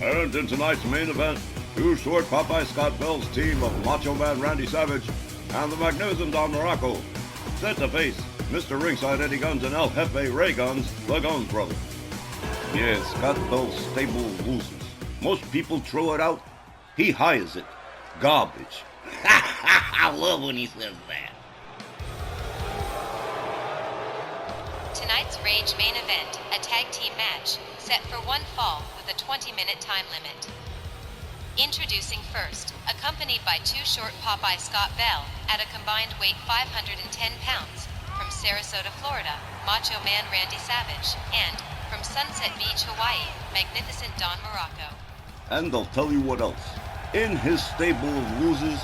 And in tonight's main event, Too Short Popeye Scott Bell's team of Macho Man Randy Savage and the magnificent Don Muraco set to face Mr. Ringside Eddie Gunz and El Jefe Ray Gunz, the Gunz brothers. Yes, Scott Bell's stable loses. Most people throw it out. He hires it. Garbage. I love when he says that. Tonight's Rage main event, a tag team match, set for one fall with a 20-minute time limit. Introducing first, accompanied by Too Short Popeye Scott Bell at a combined weight 510 pounds, from Sarasota, Florida, Macho Man Randy Savage, and from Sunset Beach, Hawaii, magnificent Don Muraco. And they'll tell you what else. In his stable of losers,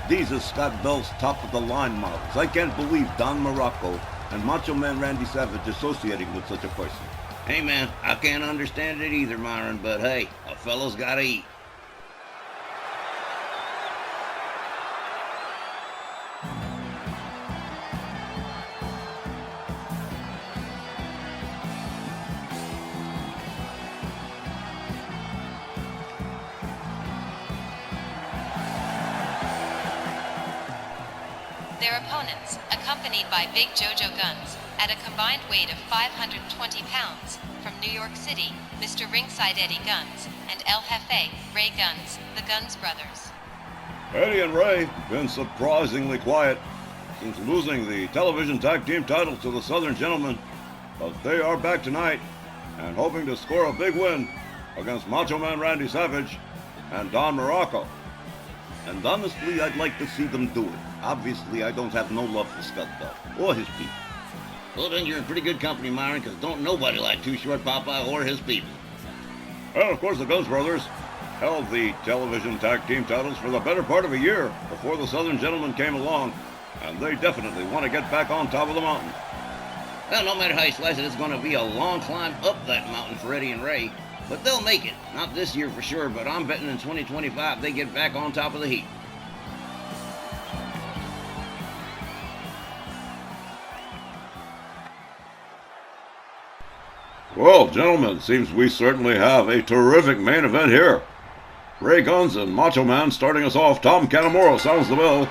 these are Scott Bell's top-of-the-line models. I can't believe Don Muraco and Macho Man Randy Savage associating with such a person. Hey man, I can't understand it either, Myron, but hey, a fellow's gotta eat. Their opponents, accompanied by Big Jojo Gunz, at a combined weight of 520 pounds, from New York City, Mr. Ringside Eddie Gunz, and El Jefe Ray Gunz, the Gunz brothers. Eddie and Ray been surprisingly quiet since losing the television tag team titles to the Southern Gentlemen, but they are back tonight and hoping to score a big win against Macho Man Randy Savage and Don Muraco. And honestly, I'd like to see them do it. Obviously, I don't have no love for Scott Bell or his people. Well, then you're in pretty good company, Myron, because don't nobody like Too Short Popeye or his people. And of course, the Gunz brothers held the television tag team titles for the better part of a year before the Southern Gentlemen came along, and they definitely want to get back on top of the mountain. Well, no matter how you slice it, it's going to be a long climb up that mountain for Eddie and Ray. But they'll make it. Not this year for sure, but I'm betting in 2025 they get back on top of the heap. Well, gentlemen, seems we certainly have a terrific main event here. Ray Gunz and Macho Man starting us off. Tom Canamora sounds the bell.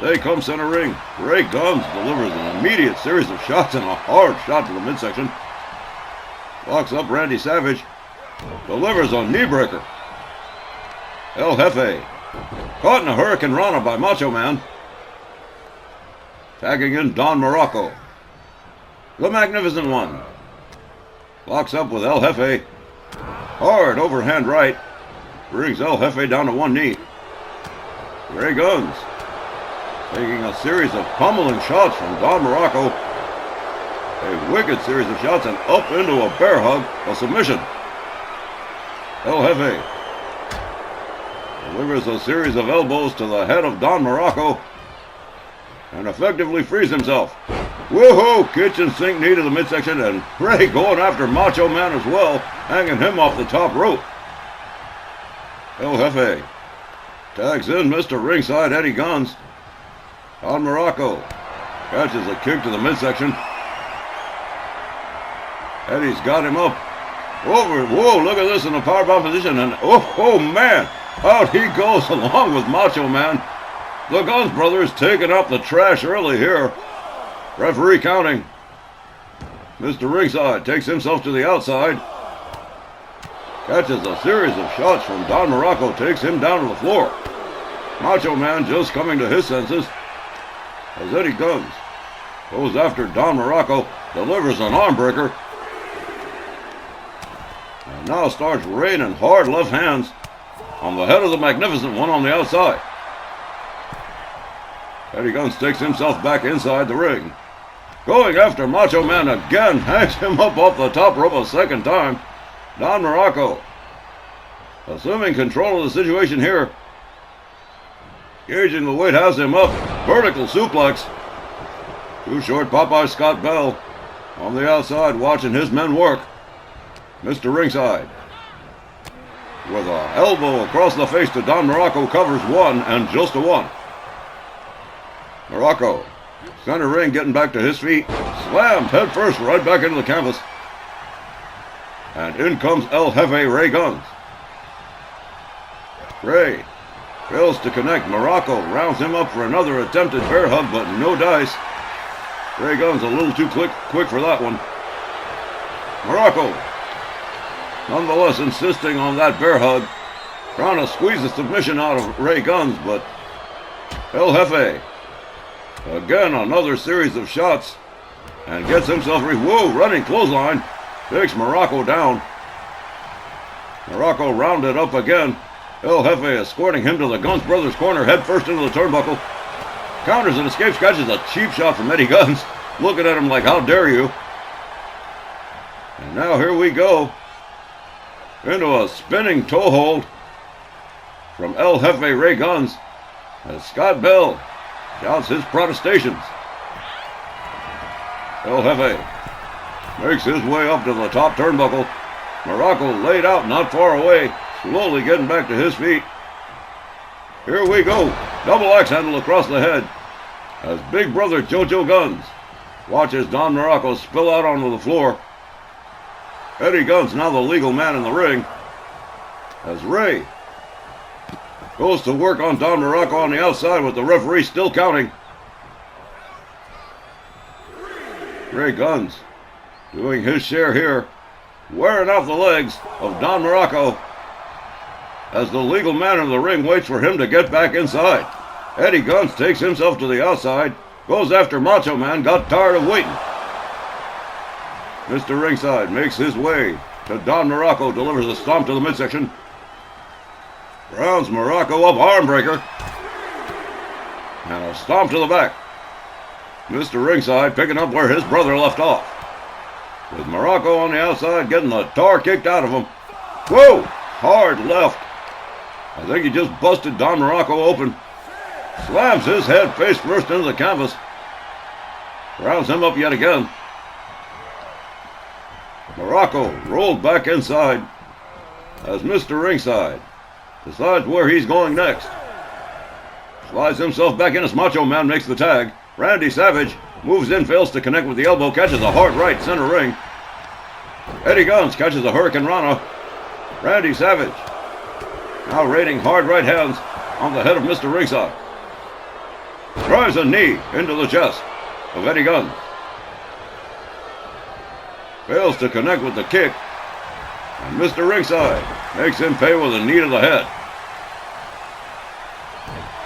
They come center ring. Ray Gunz delivers an immediate series of shots and a hard shot to the midsection. Locks up Randy Savage. Delivers a knee breaker. El Jefe. Caught in a Hurricane Rana by Macho Man. Tagging in Don Muraco. The Magnificent One. Locks up with El Jefe. Hard overhand right. Brings El Jefe down to one knee. Ray Gunz taking a series of pummeling shots from Don Muraco. A wicked series of shots and up into a bear hug, a submission. El Jefe delivers a series of elbows to the head of Don Muraco and effectively frees himself. Woohoo! Kitchen sink knee to the midsection, and Ray going after Macho Man as well, hanging him off the top rope. El Jefe tags in Mr. Ringside Eddie Gunz. Don Muraco catches a kick to the midsection. Eddie's got him up. Over. Whoa, look at this in a powerbomb position, and oh man, out he goes along with Macho Man. The Gunz brothers taking up the trash early here. Referee counting. Mr. Ringside takes himself to the outside. Catches a series of shots from Don Muraco, takes him down to the floor. Macho Man just coming to his senses as Eddie Gunz goes after Don Muraco, delivers an arm breaker, and now starts raining hard left hands on the head of the Magnificent One on the outside. Eddie Gunz takes himself back inside the ring. Going after Macho Man again, hangs him up off the top rope a second time. Don Muraco assuming control of the situation here. Gauging the weight, has him up. Vertical suplex. Too Short Popeye Scott Bell on the outside watching his men work. Mr. Ringside with an elbow across the face to Don Muraco, covers one and just a one. Muraco, center ring, getting back to his feet. Slammed head first right back into the canvas. And in comes El Jefe Ray Gunz. Ray fails to connect. Muraco rounds him up for another attempted bear hug, but no dice. Ray Gunz a little too quick for that one. Muraco, nonetheless, insisting on that bear hug, trying to squeeze the submission out of Ray Gunz, but El Jefe, again, another series of shots, and gets himself running clothesline, takes Muraco down. Muraco rounded up again. El Jefe escorting him to the Gunz brothers corner, head first into the turnbuckle. Counters and escapes, catches a cheap shot from Eddie Gunz, looking at him like, how dare you? And now here we go into a spinning toe hold from El Jefe Ray Gunz as Scott Bell shouts his protestations. El Jefe makes his way up to the top turnbuckle. Muraco laid out not far away, slowly getting back to his feet. Here we go. Double axe handle across the head as Big Brother JoJo Gunz watches Don Muraco spill out onto the floor. Eddie Gunz now the legal man in the ring as Ray goes to work on Don Muraco on the outside with the referee still counting. Ray Gunz doing his share here, wearing out the legs of Don Muraco as the legal man in the ring waits for him to get back inside. Eddie Gunz takes himself to the outside, goes after Macho Man, got tired of waiting. Mr. Ringside makes his way to Don Muraco, delivers a stomp to the midsection. Rounds Muraco up, arm breaker. And a stomp to the back. Mr. Ringside picking up where his brother left off. With Muraco on the outside getting the tar kicked out of him. Whoa! Hard left. I think he just busted Don Muraco open. Slams his head face first into the canvas. Rounds him up yet again. Muraco rolled back inside as Mr. Ringside decides where he's going next. Slides himself back in as Macho Man makes the tag. Randy Savage moves in, fails to connect with the elbow, catches a hard right center ring. Eddie Gunz catches a Hurricane Rana. Randy Savage now raiding hard right hands on the head of Mr. Ringside. Drives a knee into the chest of Eddie Gunz. Fails to connect with the kick. And Mr. Ringside makes him pay with a knee to the head.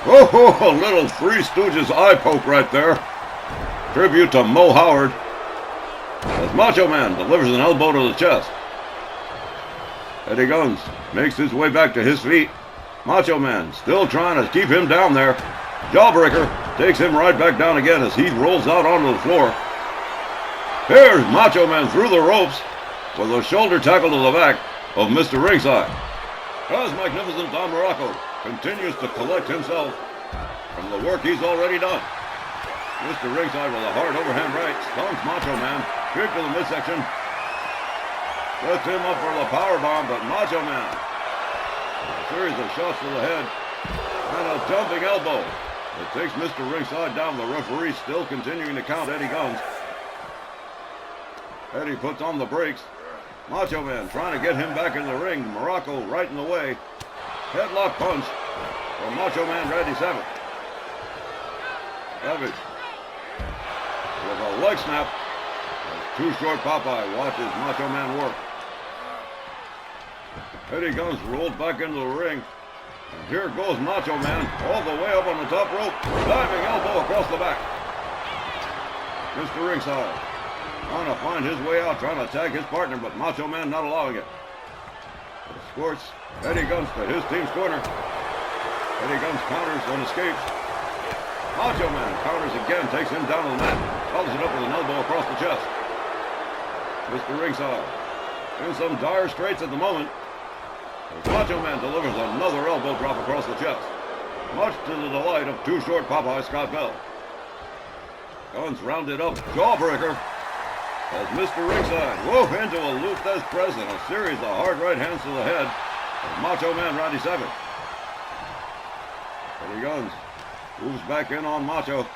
Oh, a little Three Stooges eye poke right there. Tribute to Mo Howard. As Macho Man delivers an elbow to the chest. Eddie Gunz makes his way back to his feet. Macho Man still trying to keep him down there. Jawbreaker takes him right back down again as he rolls out onto the floor. Here's Macho Man through the ropes with a shoulder tackle to the back of Mr. Ringside. As magnificent Don Muraco continues to collect himself from the work he's already done. Mr. Ringside with a hard overhand right stomps Macho Man, kick to the midsection. Sets him up for the powerbomb, but Macho Man, a series of shots to the head and a jumping elbow that takes Mr. Ringside down. The referee still continuing to count Eddie Gunz. Eddie puts on the brakes. Macho Man trying to get him back in the ring. Muraco right in the way. Headlock punch from Macho Man Randy Savage. Savage with a leg snap as Too Short Popeye watches Macho Man work. Eddie Gunz rolls back into the ring. And here goes Macho Man all the way up on the top rope. Diving elbow across the back. Mr. Ringside trying to find his way out, trying to tag his partner, but Macho Man not allowing it. Escorts Eddie Gunz to his team's corner. Eddie Gunz counters and escapes. Macho Man counters again, takes him down to the mat, follows it up with an elbow across the chest. Mr. Ringside in some dire straits at the moment. Macho Man delivers another elbow drop across the chest, much to the delight of Too Short Popeye Scott Bell. Gunz rounded up, jawbreaker. As Mr. Ringside wove into a Lou Thesz press and a series of hard right hands to the head of Macho Man Randy Savage. Eddie Gunz moves back in on Macho,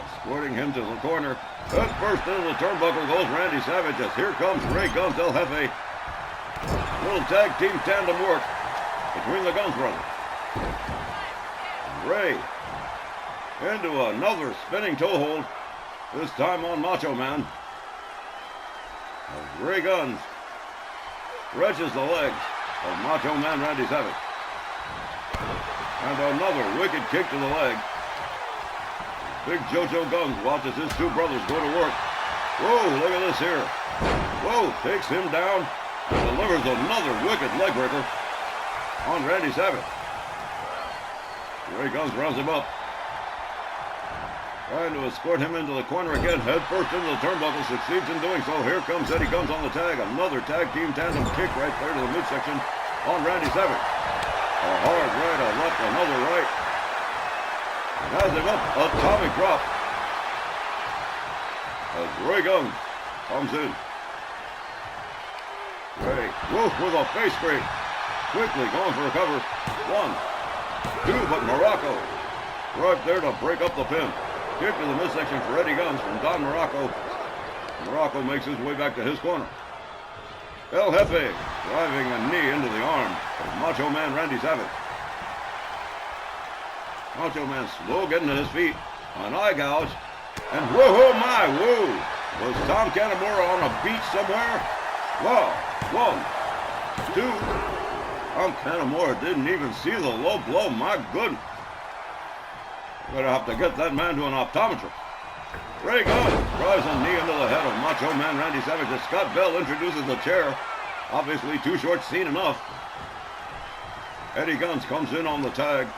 escorting him to the corner. Head first into the turnbuckle goes Randy Savage as here comes Ray Gunz El Jefe. Little tag team tandem work between the Gunz brothers. Ray into another spinning toe hold, this time on Macho Man. As Ray Gunz stretches the legs of Macho Man Randy Savage. And another wicked kick to the leg. Big Jojo Gunz watches his two brothers go to work. Whoa, look at this here. Whoa, takes him down and delivers another wicked leg breaker on Randy Savage. Ray Gunz rounds him up. Trying to escort him into the corner again. Head first into the turnbuckle. Succeeds in doing so. Here comes Eddie Gunz on the tag. Another tag team tandem kick right there to the midsection on Randy Savage. A hard right, a left, another right. And has him up. Atomic drop. As Ray Gunz comes in. Ray, woof with a face scrape. Quickly going for a cover. 1, 2, but Muraco right there to break up the pin. Kick to the midsection for Eddie Gunz from Don Muraco. Muraco makes his way back to his corner. El Jefe driving a knee into the arm of Macho Man Randy Savage. Macho Man slow getting to his feet. An eye gouge. And whoa, my, whoa. Was Tom Canamora on a beach somewhere? Wow. 1, 2. Tom Canamora didn't even see the low blow. My goodness. We're gonna have to get that man to an optometrist. Ray Gunz drives a knee into the head of Macho Man Randy Savage as Scott Bell introduces the chair. Obviously too short seen enough. Eddie Gunz comes in on the tag.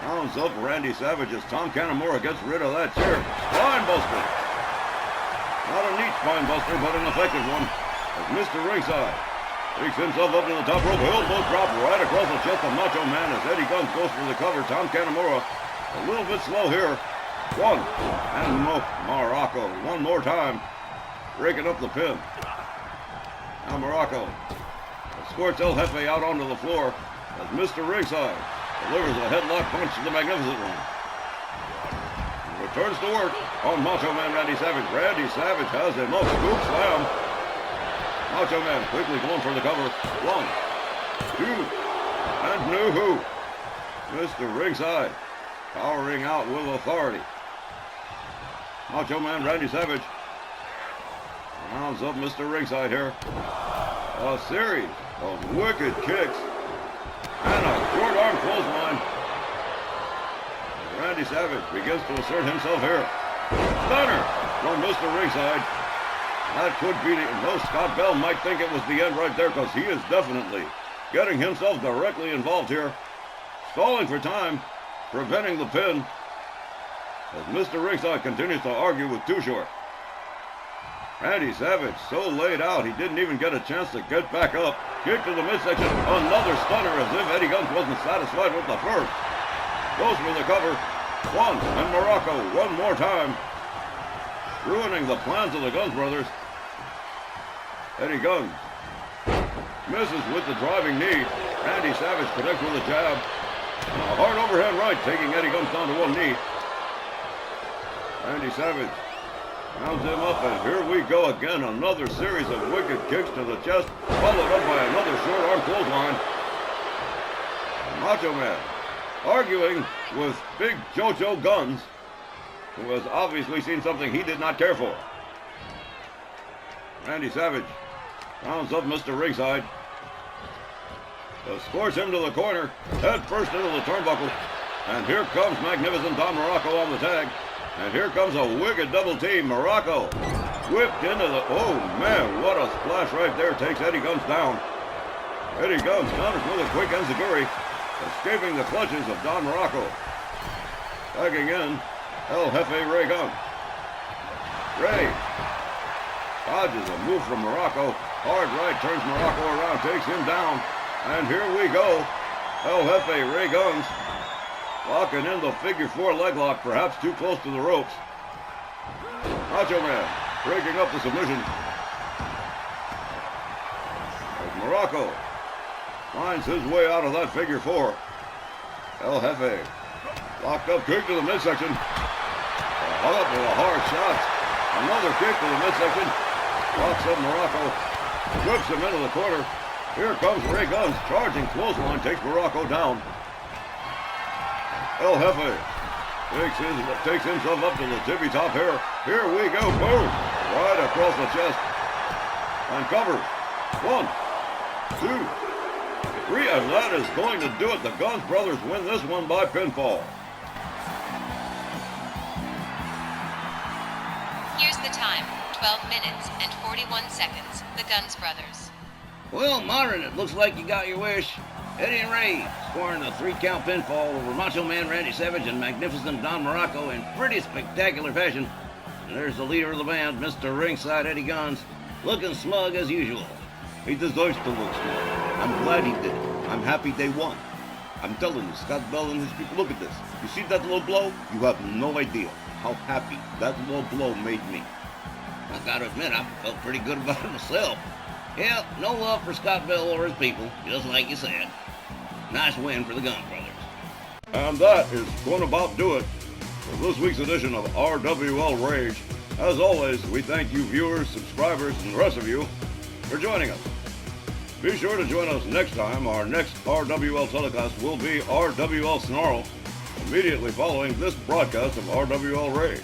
Rounds up Randy Savage as Tom Canamora gets rid of that chair. Spine buster. Not a neat spine buster, but an effective one. As Mr. Ringside takes himself up to the top rope. Elbow drop right across the chest of Macho Man as Eddie Gunz goes for the cover. Tom Canamora a little bit slow here. 1, and Muraco one more time, breaking up the pin. Now Muraco escorts El Jefe out onto the floor as Mr. Ringside delivers a headlock punch to the Magnificent One. Returns to work on Macho Man Randy Savage. Randy Savage has him up, scoop slam. Macho Man quickly going for the cover. 1, 2, and no who. Mr. Ringside powering out with authority. Macho Man Randy Savage rounds up Mr. Ringside here. A series of wicked kicks and a short arm clothesline. Randy Savage begins to assert himself here. Stunner from Mr. Ringside. That could be no, Scott Bell might think it was the end right there because he is definitely getting himself directly involved here. Stalling for time, preventing the pin as Mr. Ringside continues to argue with Too Short. Randy Savage so laid out he didn't even get a chance to get back up. Kick to the midsection, another stunner as if Eddie Gunz wasn't satisfied with the first. Goes for the cover. 1, and Muraco one more time. Ruining the plans of the Gunz brothers. Eddie Gunz misses with the driving knee. Randy Savage connects with a jab. A hard overhand right, taking Eddie Gunz down to one knee. Randy Savage rounds him up, and here we go again. Another series of wicked kicks to the chest, followed up by another short arm clothesline. Macho Man arguing with Big Jojo Gunz, who has obviously seen something he did not care for. Randy Savage rounds up Mr. Ringside. Escorts him to the corner, head first into the turnbuckle. And here comes Magnificent Don Muraco on the tag. And here comes a wicked double team. Muraco whipped into the... Oh, man, what a splash right there. Takes Eddie Gunz down. Eddie Gunz counters with a quick enziguri, escaping the clutches of Don Muraco. Tagging in El Jefe Ray Gunz. Ray dodges a move from Muraco. Hard right, turns Muraco around, takes him down. And here we go. El Jefe Ray Gunz locking in the figure 4 leg lock, perhaps too close to the ropes. Macho Man breaking up the submission. As Muraco finds his way out of that figure 4. El Jefe locked up, kick to the midsection. Up with a hard shot. Another kick to the midsection. Locks up Muraco. Whips him into the corner. Here comes Ray Gunz, charging clothesline, takes Muraco down. El Jefe takes himself up to the tippy top here. Here we go, boom! Right across the chest. And covers. 1, 2, 3, and that is going to do it. The Gunz brothers win this one by pinfall. Here's the time, 12 minutes and 41 seconds. The Gunz brothers. Well, Modern, it looks like you got your wish. Eddie and Ray scoring a 3-count pinfall over Macho Man Randy Savage and Magnificent Don Muraco in pretty spectacular fashion. And there's the leader of the band, Mr. Ringside Eddie Gunz, looking smug as usual. He deserves to look smug. I'm glad he did it. I'm happy they won. I'm telling you, Scott Bell and his people, look at this. You see that low blow? You have no idea how happy that low blow made me. I gotta admit, I felt pretty good about it myself. Yeah, no love for Scott Bell or his people, just like you said. Nice win for the Gunz brothers. And that is going to about do it for this week's edition of RWL Rage. As always, we thank you viewers, subscribers, and the rest of you for joining us. Be sure to join us next time. Our next RWL telecast will be RWL Snarl, immediately following this broadcast of RWL Rage.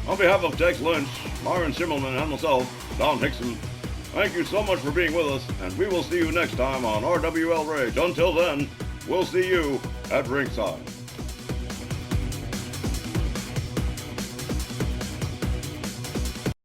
On behalf of Tex Lynch, Myron Schimmelman, and myself, Don Hickson, thank you so much for being with us, and we will see you next time on RWL Rage. Until then, we'll see you at ringside.